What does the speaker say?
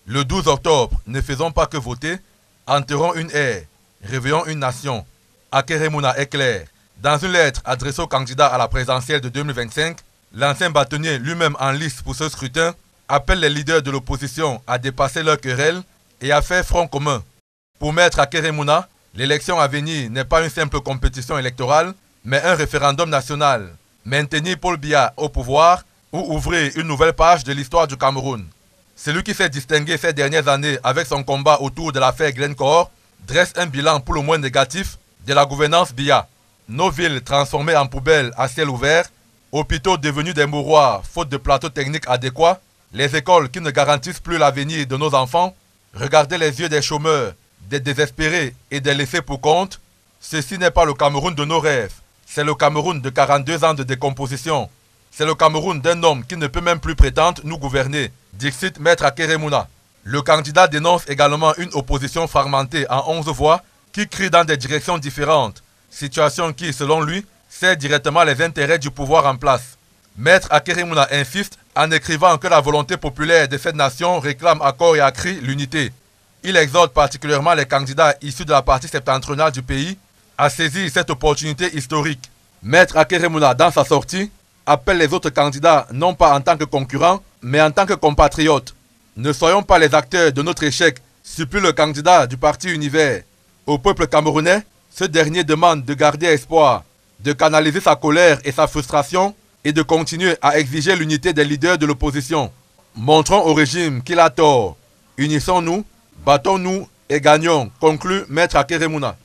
Le 12 octobre, ne faisons pas que voter, enterrons une ère, réveillons une nation. Akérémouna est clair. Dans une lettre adressée au candidat à la présidentielle de 2025, l'ancien bâtonnier, lui-même en lice pour ce scrutin, appelle les leaders de l'opposition à dépasser leurs querelles et à faire front commun. Pour Maître Akérémouna, l'élection à venir n'est pas une simple compétition électorale, mais un référendum national. Maintenir Paul Biya au pouvoir ou ouvrir une nouvelle page de l'histoire du Cameroun. Celui qui s'est distingué ces dernières années avec son combat autour de l'affaire Glencore dresse un bilan pour le moins négatif de la gouvernance Biya. Nos villes transformées en poubelles à ciel ouvert, hôpitaux devenus des mouroirs faute de plateaux techniques adéquats, les écoles qui ne garantissent plus l'avenir de nos enfants, regardez les yeux des chômeurs, des désespérés et des laissés pour compte. Ceci n'est pas le Cameroun de nos rêves, c'est le Cameroun de 42 ans de décomposition. C'est le Cameroun d'un homme qui ne peut même plus prétendre nous gouverner, dixit Maître Akérémouna. Le candidat dénonce également une opposition fragmentée en 11 voix qui crie dans des directions différentes, situation qui, selon lui, sert directement les intérêts du pouvoir en place. Maître Akérémouna insiste en écrivant que la volonté populaire de cette nation réclame à corps et à cri l'unité. Il exhorte particulièrement les candidats issus de la partie septentrionale du pays à saisir cette opportunité historique. Maître Akérémouna, dans sa sortie, appelle les autres candidats non pas en tant que concurrents, mais en tant que compatriotes. Ne soyons pas les acteurs de notre échec, supplie le candidat du parti Univers. Au peuple camerounais, ce dernier demande de garder espoir, de canaliser sa colère et sa frustration et de continuer à exiger l'unité des leaders de l'opposition. Montrons au régime qu'il a tort. Unissons-nous, battons-nous et gagnons, conclut Maître Akérémouna.